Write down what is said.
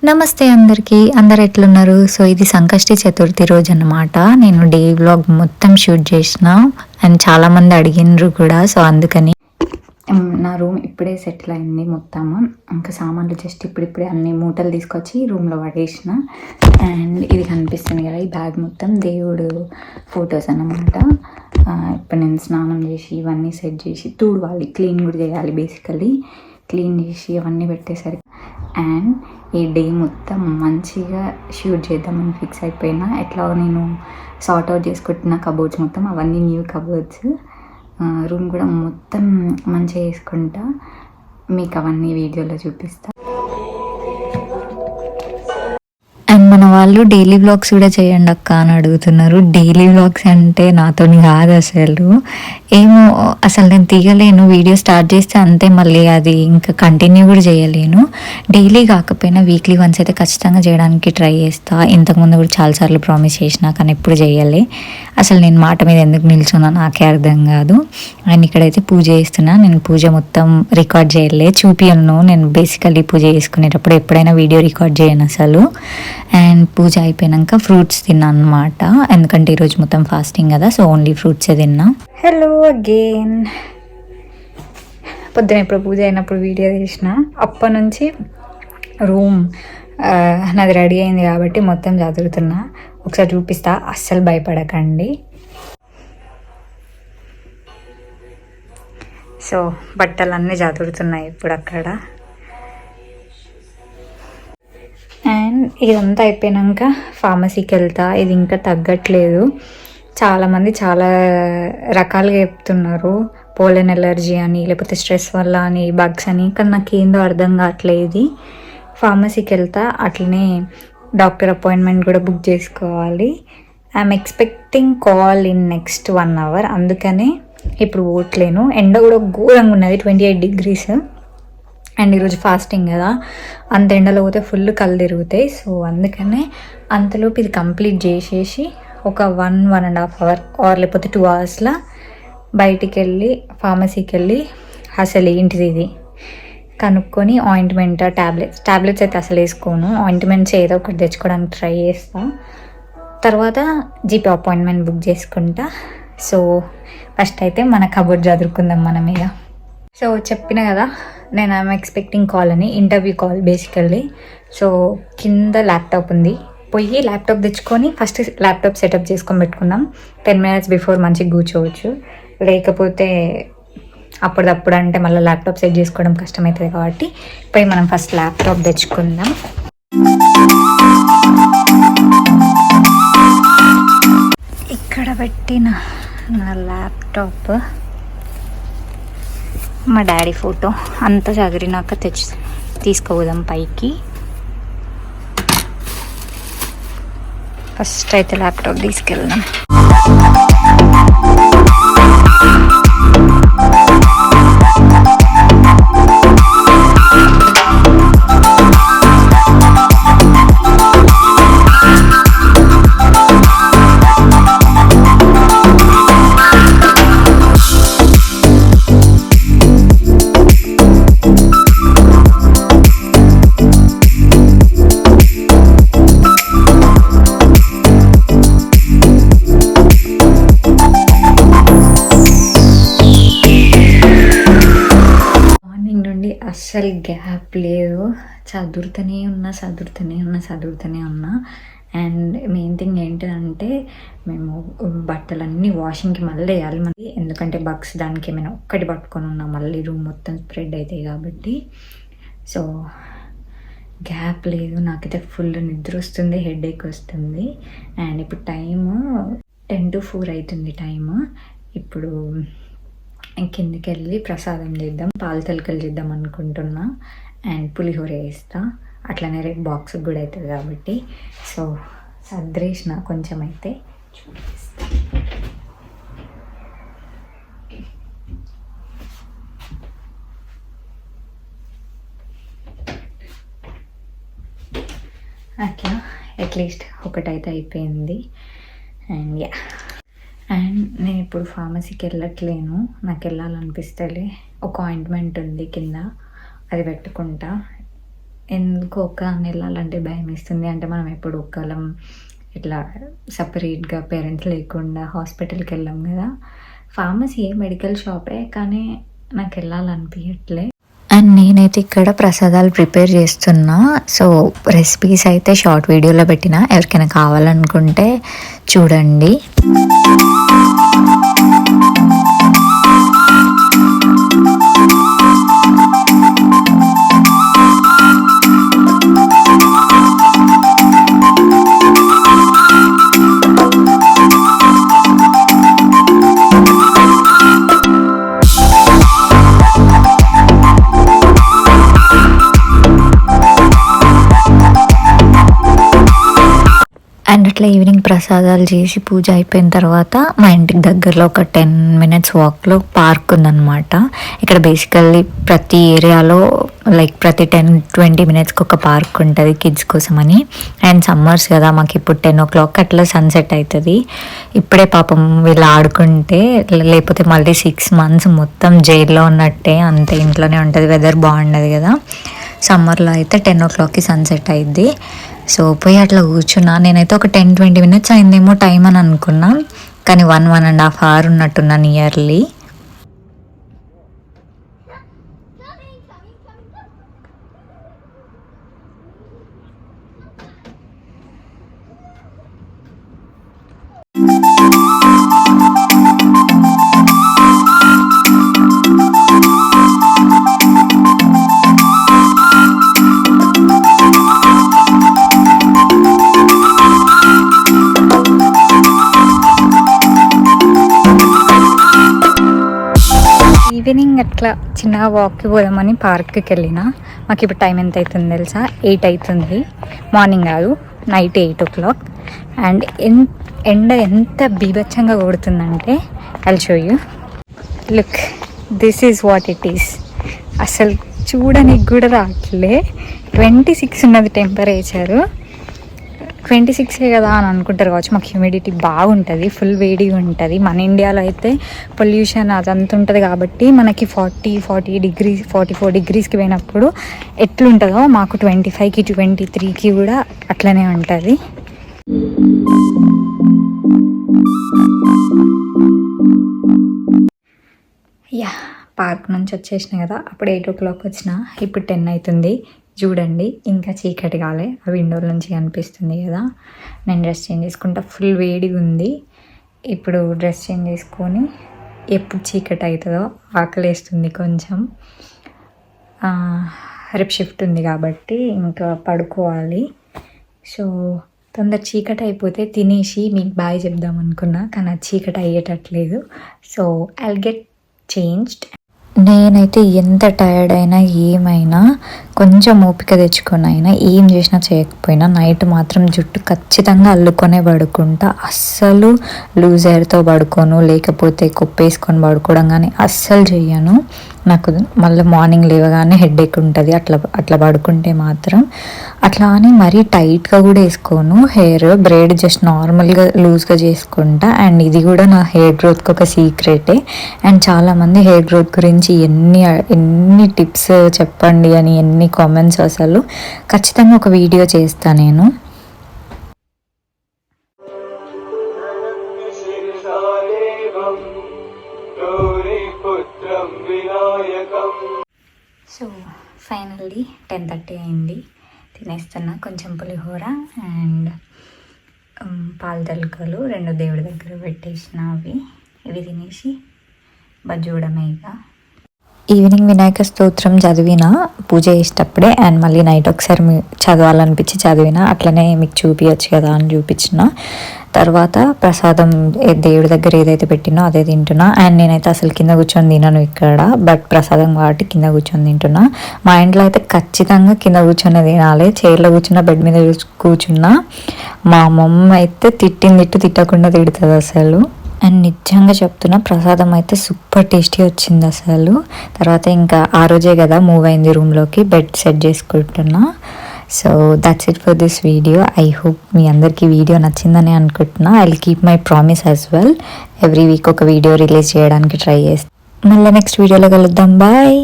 నమస్తే అందరికీ. అందరు ఎట్లున్నారు? సో ఇది సంకష్టి చతుర్థి రోజు అన్నమాట. నేను డే వ్లాగ్ మొత్తం షూట్ చేసిన అండ్ చాలామంది అడిగినరు కూడా. సో అందుకని నా రూమ్ ఇప్పుడే సెటిల్ అయింది మొత్తము. ఇంకా సామాన్లు జస్ట్ ఇప్పుడిప్పుడే అన్ని మూటలు తీసుకొచ్చి రూమ్లో పడేసిన. అండ్ ఇది కనిపిస్తుంది కదా, ఈ బ్యాగ్ మొత్తం దేవుడు ఫొటోస్ అన్నమాట. ఇప్పుడు నేను స్నానం చేసి ఇవన్నీ సెట్ చేసి తుడవాలి, క్లీన్ కూడా చేయాలి. బేసికలీ క్లీన్ చేసి అవన్నీ పెట్టేసరికి అండ్ ఈ డే మొత్తం మంచిగా షూట్ చేద్దామని ఫిక్స్ అయిపోయినా. ఎట్లా నేను సార్ట్ అవుట్ చేసుకుంటున్న కబోర్డ్స్ మొత్తం, అవన్నీ న్యూ కబోర్డ్స్. రూమ్ కూడా మొత్తం మంచిగా వేసుకుంటా, మీకు అవన్నీ వీడియోలో చూపిస్తా. అండ్ మన వాళ్ళు డైలీ వ్లాగ్స్ కూడా చేయండి అక్క అని అడుగుతున్నారు. డైలీ వ్లాగ్స్ అంటే నాతో కాదు అసలు. ఏమో అసలు నేను తీయలేను. వీడియో స్టార్ట్ చేస్తే అంతే, మళ్ళీ అది ఇంకా కంటిన్యూ కూడా చేయలేను. డైలీ కాకపోయినా వీక్లీ వన్స్ అయితే ఖచ్చితంగా చేయడానికి ట్రై చేస్తా. ఇంతకుముందు కూడా చాలాసార్లు ప్రామిస్ చేసిన, కానీ ఎప్పుడు చేయలే. అసలు నేను మాట మీద ఎందుకు నిల్చున్నా నాకే అర్థం కాదు. అండ్ ఇక్కడైతే పూజ చేస్తున్నా. నేను పూజ మొత్తం రికార్డ్ చేయలే, చూపియను. నేను బేసికల్లీ పూజ చేసుకునేటప్పుడు ఎప్పుడైనా వీడియో రికార్డ్ చేయను అసలు. అండ్ పూజ అయిపోయాక ఫ్రూట్స్ తిన్నా అనమాట, ఎందుకంటే ఈరోజు మొత్తం ఫాస్టింగ్ కదా. సో ఓన్లీ ఫ్రూట్సే తిన్నా. Hello again. పొద్దున ఎప్పుడు పూజ అయినప్పుడు వీడియో తీసిన, అప్పటి నుంచి రూమ్ నాది రెడీ అయింది కాబట్టి మొత్తం చదువుతున్నా. ఒకసారి చూపిస్తా, అస్సలు భయపడకండి. సో బట్టలన్నీ చదువుతున్నాయి ఇప్పుడు అక్కడ. అండ్ ఇదంతా అయిపోయాక ఫార్మసీకి వెళ్తా. ఇది ఇంకా తగ్గట్లేదు. చాలామంది చాలా రకాలుగా చెప్తున్నారు, పోలెన్ ఎలర్జీ అని, లేకపోతే స్ట్రెస్ వల్ల అని, బగ్స్ అని. కానీ నాకు ఏందో అర్థం కావట్లేదు. ఫార్మసీకి వెళ్తా, అట్లనే డాక్టర్ అపాయింట్మెంట్ కూడా బుక్ చేసుకోవాలి. I'm expecting call in next 1 hour. అందుకనే ఇప్పుడు పోవట్లేను. ఎండ కూడా ఘోరంగా ఉన్నది, 28 degrees. అండ్ ఈరోజు ఫాస్టింగ్ కదా, అంత ఎండలో పోతే ఫుల్ కళ్ళు తిరుగుతాయి. సో అందుకనే అంతలోపు ఇది కంప్లీట్ చేసేసి ఒక 1.5 hour ఆర్ లేకపోతే 2 hours బయటికి వెళ్ళి ఫార్మసీకి వెళ్ళి అసలు ఏంటిది ఇది కనుక్కొని ఆయింట్మెంట్, ట్యాబ్లెట్స్ అయితే అసలు వేసుకోను. ఆయింట్మెంట్స్ ఏదో ఒకటి తెచ్చుకోవడానికి ట్రై చేస్తా. తర్వాత జీపీ అపాయింట్మెంట్ బుక్ చేసుకుంటా. సో ఫస్ట్ అయితే మన కబోర్డ్ చదువుకుందాం మనం ఇక. సో చెప్పిన కదా, నేను ఐఎమ్ ఎక్స్పెక్టింగ్ కాల్ అని, ఇంటర్వ్యూ కాల్ బేసికల్లీ. సో కింద ల్యాప్టాప్ ఉంది, పోయి ల్యాప్టాప్ తెచ్చుకొని ఫస్ట్ ల్యాప్టాప్ సెటప్ చేసుకొని పెట్టుకున్నాం. 10 minutes బిఫోర్ మంచిగా కూర్చోవచ్చు. లేకపోతే అప్పటిదప్పుడు అంటే మళ్ళీ ల్యాప్టాప్ సెట్ చేసుకోవడం కష్టమవుతుంది కాబట్టి పోయి మనం ఫస్ట్ ల్యాప్టాప్ తెచ్చుకుందాం. ఇక్కడ పెట్టిన నా ల్యాప్టాప్, మా డాడీ ఫోటో అంతా చదివినాక తీసుకోదాం పైకి. ఫస్ట్ అయితే ల్యాప్టాప్ తీసుకెళ్దాం. అస్సలు గ్యాప్ లేదు, చదువుతూనే ఉన్నా. అండ్ మెయిన్ థింగ్ ఏంటంటే మేము బట్టలన్నీ వాషింగ్కి మళ్ళీ వేయాలి మళ్ళీ, ఎందుకంటే బగ్స్ దానికి ఏమైనా ఒక్కటి పట్టుకొని ఉన్నా మళ్ళీ రూమ్ మొత్తం స్ప్రెడ్ అవుతాయి కాబట్టి. సో గ్యాప్ లేదు. నాకైతే ఫుల్ నిద్ర వస్తుంది, హెడేక్ వస్తుంది. అండ్ ఇప్పుడు టైము 10 to 4 అవుతుంది టైము. ఇప్పుడు కిందికి వెళ్ళి ప్రసాదం చేద్దాం, పాలు తలకలు చేద్దాం అనుకుంటున్నా. అండ్ పులిహోర వేస్తా, అట్లనే రేపు బాక్స్కి కూడా అవుతుంది కాబట్టి. సో సద్రేసిన కొంచెం అయితే చూపిస్తా. అట్లా అట్లీస్ట్ ఒకటైతే అయిపోయింది. అండ్ అండ్ నేను ఇప్పుడు ఫార్మసీకి వెళ్ళట్లేను, నాకు వెళ్ళాలనిపిస్తలే. ఒక ఆయింట్మెంట్ ఉంది కింద, అది పెట్టుకుంటా. ఎందుకు ఒక్కదాన్ని వెళ్ళాలంటే భయం వేస్తుంది. అంటే మనం ఎప్పుడు ఒక్కలం ఇట్లా సపరేట్గా పేరెంట్స్ లేకుండా హాస్పిటల్కి వెళ్ళాం కదా. ఫార్మసీ మెడికల్ షాపే, కానీ నాకు వెళ్ళాలనిపించట్లే. అండ్ నేనైతే ఇక్కడ ప్రసాదాలు ప్రిపేర్ చేస్తున్నా. సో రెసిపీస్ అయితే షార్ట్ వీడియోలో పెట్టిన, ఎవరికైనా కావాలనుకుంటే చూడండి. అండ్ అట్లా ఈవినింగ్ ప్రసాదాలు చేసి పూజ అయిపోయిన తర్వాత మా ఇంటికి దగ్గరలో ఒక 10 minutes వాక్లో పార్క్ ఉందన్నమాట. ఇక్కడ బేసికల్లీ ప్రతి ఏరియాలో లైక్ ప్రతి 10-20 minutesకి ఒక పార్క్ ఉంటుంది కిడ్స్ కోసం అని. అండ్ సమ్మర్స్ కదా, మాకు ఇప్పుడు 10 o'clock అట్లా సన్సెట్ అవుతుంది. ఇప్పుడే పాపం వీళ్ళు ఆడుకుంటే, లేకపోతే మళ్ళీ 6 months మొత్తం జైల్లో ఉన్నట్టే, అంత ఇంట్లోనే ఉంటుంది. వెదర్ బాగుండదు కదా. సమ్మర్లో అయితే 10 o'clockకి సన్సెట్ అయింది. సో పోయి అట్లా కూర్చున్నా. నేనైతే ఒక 10-20 minutes అయిందేమో టైం అని అనుకున్నా, కానీ 1.5 hour ఉన్నట్టున్నా నియర్లీ. ఈవినింగ్ అట్లా చిన్నగా వాక్కి పోదామని పార్క్కి వెళ్ళిన. మాకు ఇప్పుడు టైం ఎంత అవుతుంది తెలుసా? 8 అవుతుంది. మార్నింగ్ కాదు, నైట్ 8 o'clock. అండ్ ఎండ ఎంత బీభత్సంగా కొడుతుందంటే I'll show you. Look, this is what it is. అసలు చూడడానికి కూడా రావట్లే. 26 ఉన్నది టెంపరేచరు. 26 కదా అని అనుకుంటారు కావచ్చు. మాకు హ్యూమిడిటీ బాగుంటుంది, ఫుల్ వేడిగా ఉంటుంది. మన ఇండియాలో అయితే పొల్యూషన్ అదంతా ఉంటుంది కాబట్టి మనకి 40 degrees 44 degreesకి పోయినప్పుడు ఎట్లుంటుందో మాకు 25కి 23కి కూడా అట్లనే ఉంటుంది. యా, పార్క్ నుంచి వచ్చేసిన కదా, అప్పుడు 8 o'clock వచ్చిన, ఇప్పుడు 10 అవుతుంది. చూడండి, ఇంకా చీకటి కాలే. ఆ విండోల నుంచి కనిపిస్తుంది కదా. నేను డ్రెస్ చేంజ్ చేసుకుంటా, ఫుల్ వేడిగా ఉంది. ఇప్పుడు డ్రెస్ చేంజ్ చేసుకొని ఎప్పుడు చీకటి అవుతుందో ఆకలేస్తుంది కొంచెం. రేపు షిఫ్ట్ ఉంది కాబట్టి ఇంకా పడుకోవాలి. సో తొందర చీకటి అయిపోతే తినేసి మీకు బాయ్ చెప్దాం అనుకున్నా, కానీ అది చీకటి అయ్యేటట్లేదు. So I'll get changed. నేనైతే ఎంత టైర్డ్ అయినా ఏమైనా కొంచెం ఓపిక తెచ్చుకొని అయినా ఏం చేసినా చేయకపోయినా నైట్ మాత్రం జుట్టు ఖచ్చితంగా అల్లుకొనే పడుకుంటా. అస్సలు లూజ్ హెయిర్తో పడుకోను, లేకపోతే కొప్పేసుకొని పడుకోవడం కానీ అస్సలు చెయ్యను. నాకు మళ్ళీ మార్నింగ్ లేవగానే హెడేక్ ఉంటుంది అట్లా పడుకుంటే మాత్రం. అట్లా అని మరీ టైట్గా కూడా వేసుకోను. హెయిర్ బ్రేడ్ జస్ట్ నార్మల్గా లూజ్గా చేసుకుంటా. అండ్ ఇది కూడా నా హెయిర్ గ్రోత్కి ఒక సీక్రెటే. అండ్ చాలామంది హెయిర్ గ్రోత్ గురించి ఎన్ని టిప్స్ చెప్పండి అని ఎన్ని కామెంట్స్. అసలు ఖచ్చితంగా ఒక వీడియో చేస్తా నేను. సో ఫైనల్లీ 10:30 అయింది. తినేస్తున్నా కొంచెం పులిహోర అండ్ పాల తలుకలు 2 దేవుడి దగ్గర పెట్టేసిన. ఇవి తినేసి బజ్జూడమే. ఇక ఈవినింగ్ వినాయక స్తోత్రం చదివిన పూజ చేసేటప్పుడే, అండ్ మళ్ళీ నైట్ ఒకసారి చదవాలనిపించి చదివిన. అట్లనే మీకు చూపించచ్చు కదా అని చూపించిన. తర్వాత ప్రసాదం దేవుడి దగ్గర ఏదైతే పెట్టినో అదే తింటున్నా. అండ్ నేనైతే అసలు కింద కూర్చొని తినను ఇక్కడ, బట్ ప్రసాదం కాబట్టి కింద కూర్చొని తింటున్నా. మా ఇంట్లో అయితే ఖచ్చితంగా కింద కూర్చొని తినాలి. చైర్లో కూర్చున్న, బెడ్ మీద కూర్చున్నా. మా అమ్మమ్మ అయితే తిట్టకుండా తిడుతుంది అసలు. అండ్ నిజంగా చెప్తున్నా, ప్రసాదం అయితే సూపర్ టేస్టీ వచ్చింది అసలు. తర్వాత ఇంకా ఆ రోజే కదా మూవ్ అయింది రూమ్లోకి, బెడ్ సెట్ చేసుకుంటున్నా. So that's it for this video. I hope మీ అందరికీ వీడియో నచ్చిందని అనుకుంటున్నా. I will keep my promise as well. Every week ఒక వీడియో రిలీజ్ చేయడానికి ట్రై చేస్తాను. మళ్ళీ నెక్స్ట్ వీడియోలో కలుద్దాం. బాయ్.